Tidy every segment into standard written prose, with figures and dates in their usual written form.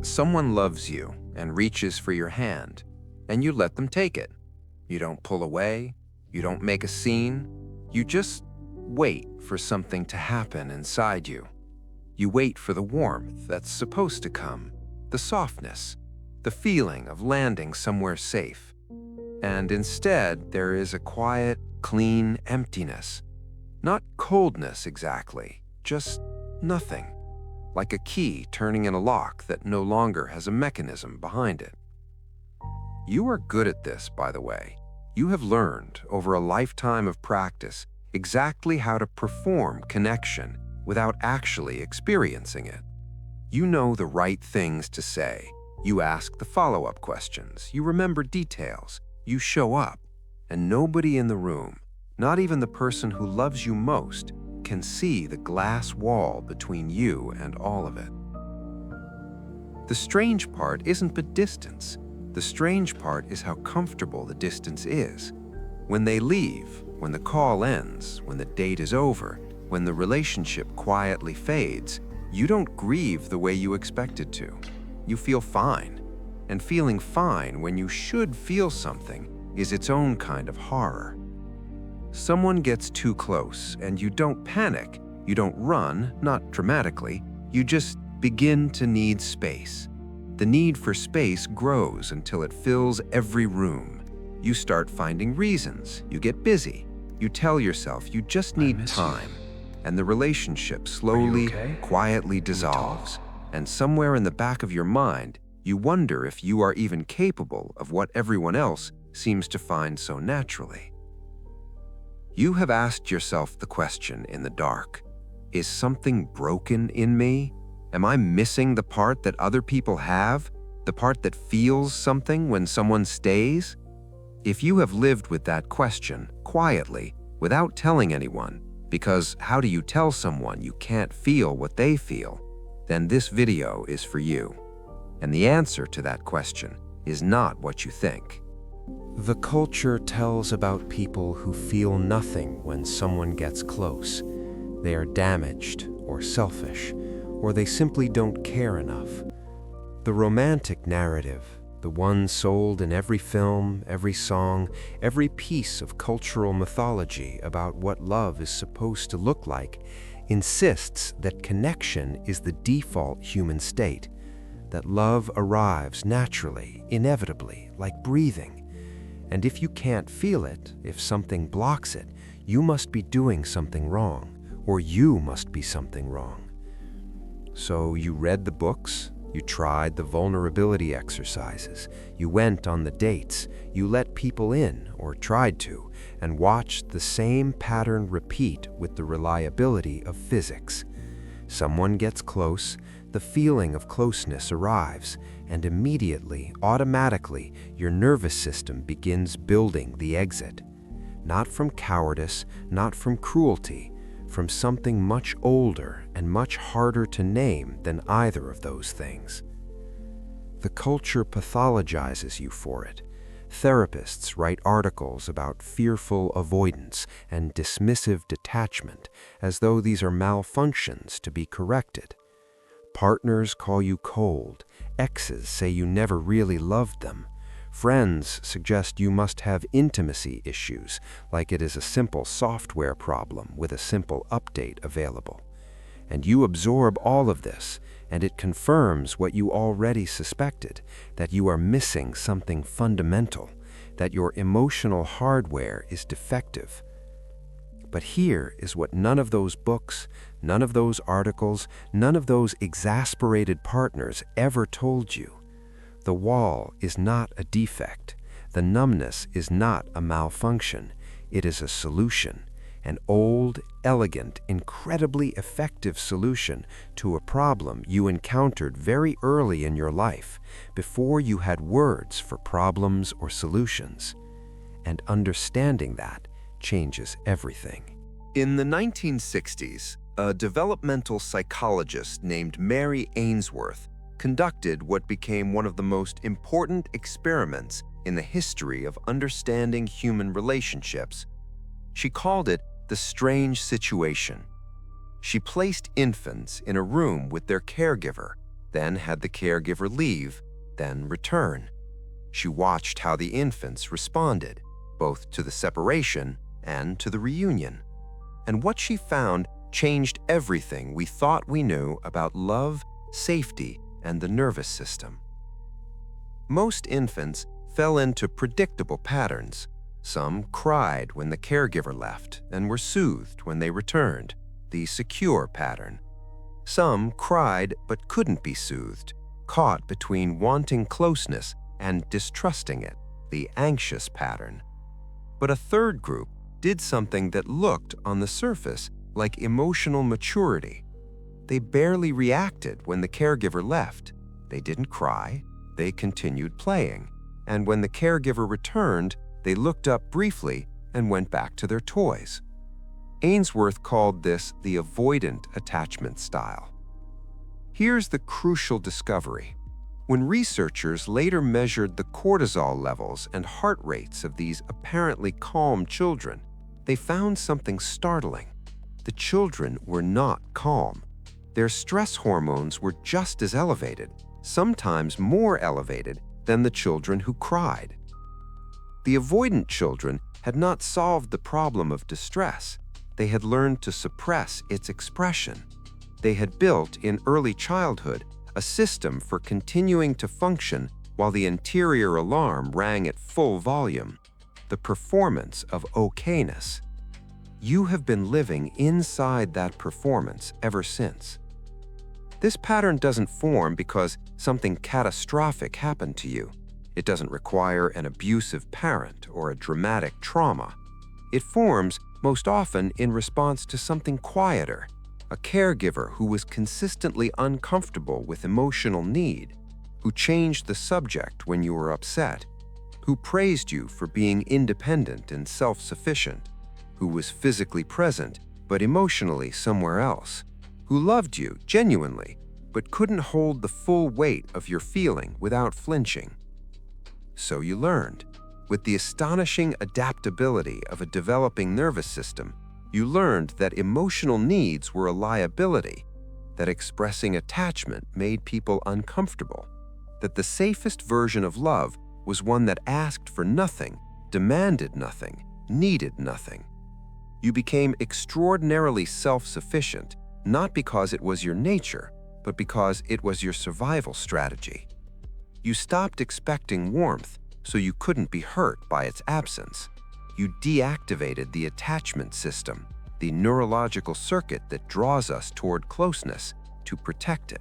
Someone loves you and reaches for your hand, and you let them take it. You don't pull away, you don't make a scene, you just wait for something to happen inside you. You wait for the warmth that's supposed to come, the softness, the feeling of landing somewhere safe. And instead, there is a quiet, clean emptiness. Not coldness exactly, just nothing. Like a key turning in a lock that no longer has a mechanism behind it. You are good at this, by the way. You have learned over a lifetime of practice exactly how to perform connection without actually experiencing it. You know the right things to say. You ask the follow-up questions. You remember details. You show up. And nobody in the room, not even the person who loves you most, can see the glass wall between you and all of it. The strange part isn't the distance. The strange part is how comfortable the distance is. When they leave, when the call ends, when the date is over, when the relationship quietly fades, you don't grieve the way you expected to. You feel fine. And feeling fine when you should feel something is its own kind of horror. Someone gets too close and you don't panic, you don't run, not dramatically, you just begin to need space. The need for space grows until it fills every room. You start finding reasons, you get busy, you tell yourself you just need time, and the relationship slowly, quietly dissolves. And somewhere in the back of your mind, you wonder if you are even capable of what everyone else seems to find so naturally. You have asked yourself the question in the dark, is something broken in me? Am I missing the part that other people have? The part that feels something when someone stays? If you have lived with that question quietly, without telling anyone, because how do you tell someone you can't feel what they feel, then this video is for you. And the answer to that question is not what you think. The culture tells about people who feel nothing when someone gets close. They are damaged or selfish, or they simply don't care enough. The romantic narrative, the one sold in every film, every song, every piece of cultural mythology about what love is supposed to look like, insists that connection is the default human state, that love arrives naturally, inevitably, like breathing. And if you can't feel it, if something blocks it, you must be doing something wrong, or you must be something wrong. So you read the books, you tried the vulnerability exercises, you went on the dates, you let people in, or tried to, and watched the same pattern repeat with the reliability of physics. Someone gets close, the feeling of closeness arrives, and immediately, automatically, your nervous system begins building the exit. Not from cowardice, not from cruelty, from something much older and much harder to name than either of those things. The culture pathologizes you for it. Therapists write articles about fearful avoidance and dismissive detachment as though these are malfunctions to be corrected. Partners call you cold. Exes say you never really loved them. Friends suggest you must have intimacy issues, like it is a simple software problem with a simple update available. And you absorb all of this, and it confirms what you already suspected, that you are missing something fundamental, that your emotional hardware is defective. But here is what none of those books, none of those articles, none of those exasperated partners ever told you. The wall is not a defect. The numbness is not a malfunction. It is a solution, an old, elegant, incredibly effective solution to a problem you encountered very early in your life, before you had words for problems or solutions. And understanding that changes everything. In the 1960s, a developmental psychologist named Mary Ainsworth conducted what became one of the most important experiments in the history of understanding human relationships. She called it the strange situation. She placed infants in a room with their caregiver, then had the caregiver leave, then return. She watched how the infants responded, both to the separation and to the reunion. And what she found changed everything we thought we knew about love, safety, and the nervous system. Most infants fell into predictable patterns. Some cried when the caregiver left and were soothed when they returned, the secure pattern. Some cried but couldn't be soothed, caught between wanting closeness and distrusting it, the anxious pattern. But a third group did something that looked, on the surface, like emotional maturity. They barely reacted when the caregiver left. They didn't cry, they continued playing. And when the caregiver returned, they looked up briefly and went back to their toys. Ainsworth called this the avoidant attachment style. Here's the crucial discovery. When researchers later measured the cortisol levels and heart rates of these apparently calm children, they found something startling. The children were not calm. Their stress hormones were just as elevated, sometimes more elevated, than the children who cried. The avoidant children had not solved the problem of distress. They had learned to suppress its expression. They had built, in early childhood, a system for continuing to function while the interior alarm rang at full volume, the performance of okayness. You have been living inside that performance ever since. This pattern doesn't form because something catastrophic happened to you. It doesn't require an abusive parent or a dramatic trauma. It forms most often in response to something quieter, a caregiver who was consistently uncomfortable with emotional need, who changed the subject when you were upset, who praised you for being independent and self-sufficient, who was physically present but emotionally somewhere else, who loved you genuinely but couldn't hold the full weight of your feeling without flinching. So you learned. With the astonishing adaptability of a developing nervous system, you learned that emotional needs were a liability, that expressing attachment made people uncomfortable, that the safest version of love was one that asked for nothing, demanded nothing, needed nothing. You became extraordinarily self-sufficient, not because it was your nature, but because it was your survival strategy. You stopped expecting warmth, so you couldn't be hurt by its absence. You deactivated the attachment system, the neurological circuit that draws us toward closeness, to protect it.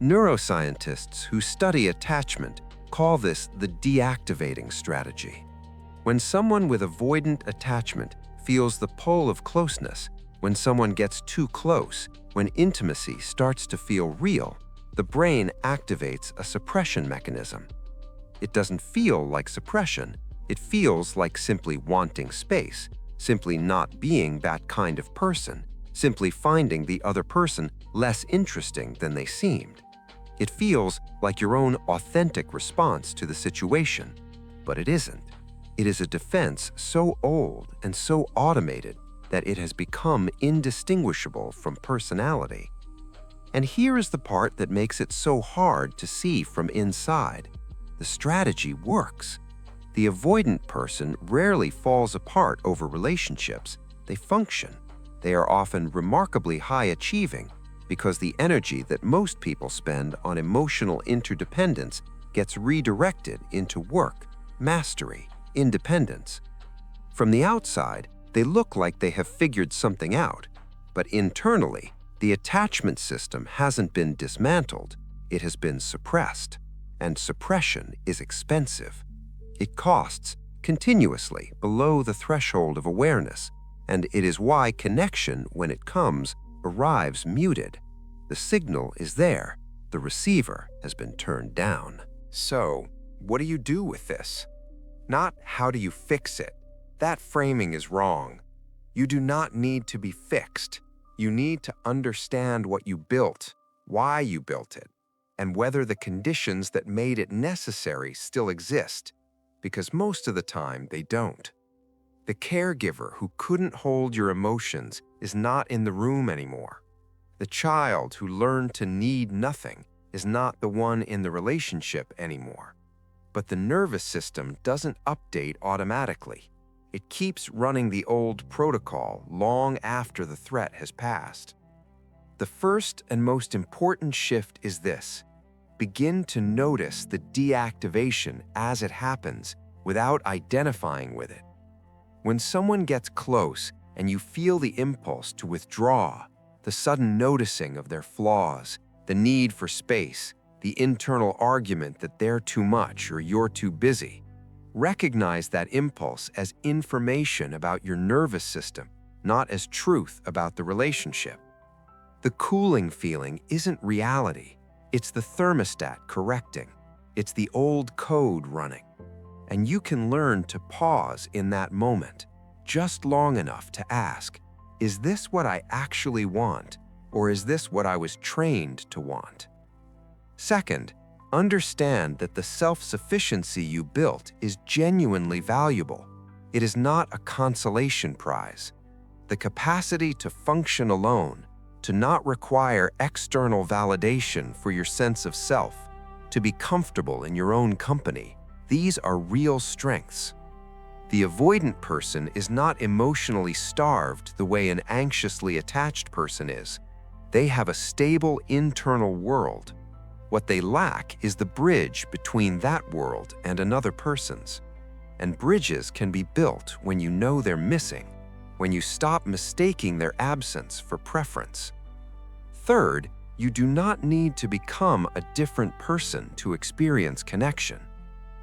Neuroscientists who study attachment call this the deactivating strategy. When someone with avoidant attachment feels the pull of closeness, when someone gets too close, when intimacy starts to feel real, the brain activates a suppression mechanism. It doesn't feel like suppression. It feels like simply wanting space, simply not being that kind of person, simply finding the other person less interesting than they seemed. It feels like your own authentic response to the situation, but it isn't. It is a defense so old and so automated that it has become indistinguishable from personality. And here is the part that makes it so hard to see from inside. The strategy works. The avoidant person rarely falls apart over relationships. They function. They are often remarkably high-achieving because the energy that most people spend on emotional interdependence gets redirected into work, mastery, independence. From the outside, they look like they have figured something out, but internally, the attachment system hasn't been dismantled. It has been suppressed. And suppression is expensive. It costs continuously below the threshold of awareness, and it is why connection, when it comes, arrives muted. The signal is there. The receiver has been turned down. So, what do you do with this? Not how do you fix it. That framing is wrong. You do not need to be fixed. You need to understand what you built, why you built it, and whether the conditions that made it necessary still exist, because most of the time they don't. The caregiver who couldn't hold your emotions is not in the room anymore. The child who learned to need nothing is not the one in the relationship anymore. But the nervous system doesn't update automatically. It keeps running the old protocol long after the threat has passed. The first and most important shift is this: begin to notice the deactivation as it happens without identifying with it. When someone gets close and you feel the impulse to withdraw, the sudden noticing of their flaws, the need for space, the internal argument that they're too much or you're too busy, recognize that impulse as information about your nervous system, not as truth about the relationship. The cooling feeling isn't reality. It's the thermostat correcting. It's the old code running. And you can learn to pause in that moment, just long enough to ask, is this what I actually want, or is this what I was trained to want? Second, understand that the self-sufficiency you built is genuinely valuable. It is not a consolation prize. The capacity to function alone, to not require external validation for your sense of self, to be comfortable in your own company, these are real strengths. The avoidant person is not emotionally starved the way an anxiously attached person is. They have a stable internal world. What they lack is the bridge between that world and another person's. And bridges can be built when you know they're missing, when you stop mistaking their absence for preference. Third, you do not need to become a different person to experience connection.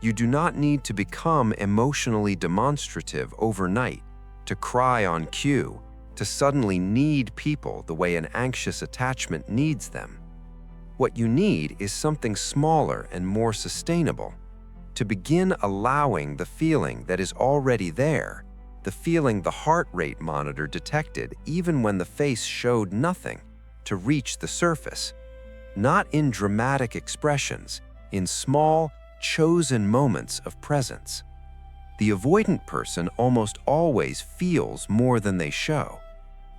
You do not need to become emotionally demonstrative overnight, to cry on cue, to suddenly need people the way an anxious attachment needs them. What you need is something smaller and more sustainable. To begin allowing the feeling that is already there, the feeling the heart rate monitor detected even when the face showed nothing, to reach the surface. Not in dramatic expressions, in small, chosen moments of presence. The avoidant person almost always feels more than they show.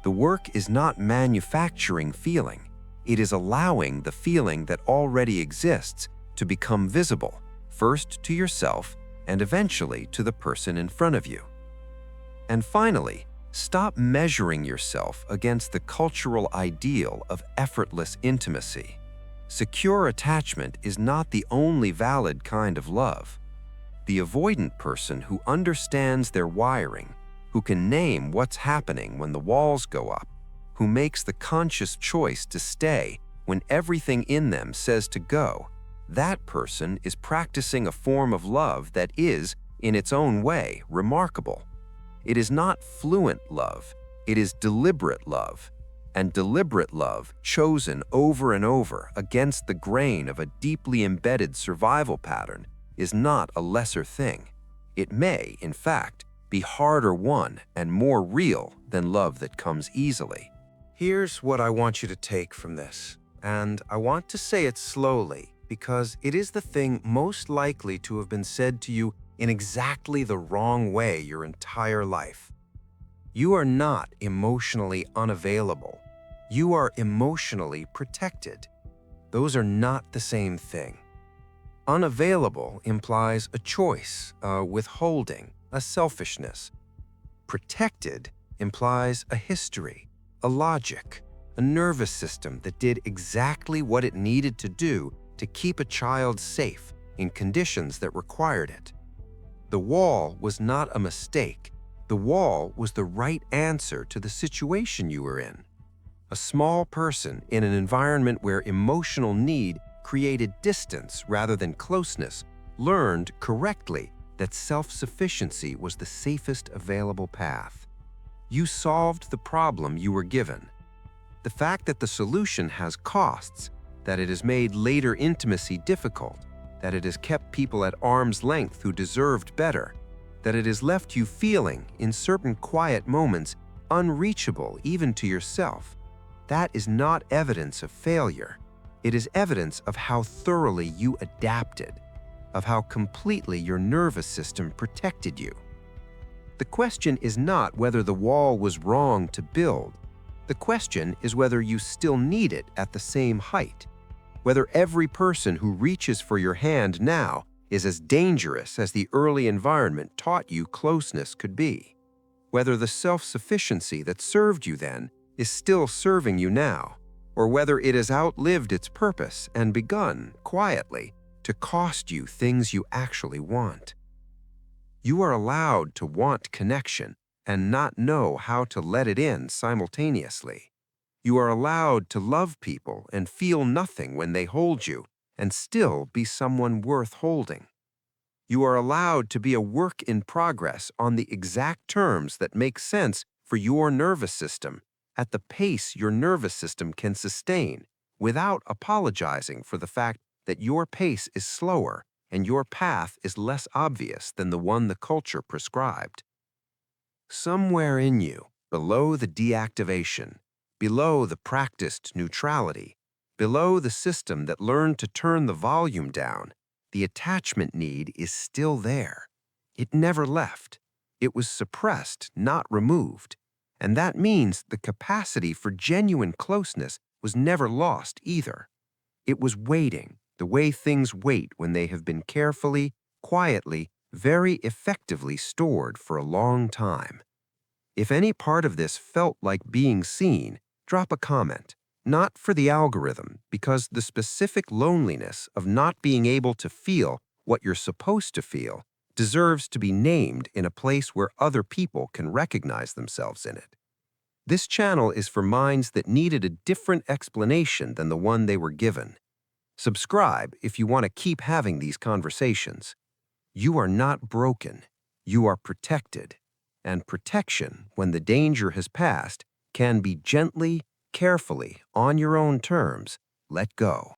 The work is not manufacturing feeling. It is allowing the feeling that already exists to become visible, first to yourself and eventually to the person in front of you. And finally, stop measuring yourself against the cultural ideal of effortless intimacy. Secure attachment is not the only valid kind of love. The avoidant person who understands their wiring, who can name what's happening when the walls go up, who makes the conscious choice to stay when everything in them says to go, that person is practicing a form of love that is, in its own way, remarkable. It is not fluent love, it is deliberate love. And deliberate love, chosen over and over against the grain of a deeply embedded survival pattern, is not a lesser thing. It may, in fact, be harder won and more real than love that comes easily. Here's what I want you to take from this, and I want to say it slowly because it is the thing most likely to have been said to you in exactly the wrong way your entire life. You are not emotionally unavailable. You are emotionally protected. Those are not the same thing. Unavailable implies a choice, a withholding, a selfishness. Protected implies a history, a logic, a nervous system that did exactly what it needed to do to keep a child safe in conditions that required it. The wall was not a mistake. The wall was the right answer to the situation you were in. A small person in an environment where emotional need created distance rather than closeness learned correctly that self-sufficiency was the safest available path. You solved the problem you were given. The fact that the solution has costs, that it has made later intimacy difficult, that it has kept people at arm's length who deserved better, that it has left you feeling, in certain quiet moments, unreachable even to yourself. That is not evidence of failure. It is evidence of how thoroughly you adapted, of how completely your nervous system protected you. The question is not whether the wall was wrong to build. The question is whether you still need it at the same height. whether every person who reaches for your hand now is as dangerous as the early environment taught you closeness could be, whether the self-sufficiency that served you then is still serving you now, or whether it has outlived its purpose and begun, quietly, to cost you things you actually want. You are allowed to want connection and not know how to let it in simultaneously. You are allowed to love people and feel nothing when they hold you and still be someone worth holding. You are allowed to be a work in progress on the exact terms that make sense for your nervous system, at the pace your nervous system can sustain, without apologizing for the fact that your pace is slower and your path is less obvious than the one the culture prescribed. Somewhere in you, below the deactivation, below the practiced neutrality, below the system that learned to turn the volume down, the attachment need is still there. It never left. It was suppressed, not removed. And that means the capacity for genuine closeness was never lost either. It was waiting, the way things wait when they have been carefully, quietly, very effectively stored for a long time. If any part of this felt like being seen, drop a comment. Not for the algorithm, because the specific loneliness of not being able to feel what you're supposed to feel deserves to be named in a place where other people can recognize themselves in it. This channel is for minds that needed a different explanation than the one they were given. Subscribe if you want to keep having these conversations. You are not broken. You are protected. And protection, when the danger has passed, can be gently, carefully, on your own terms, let go.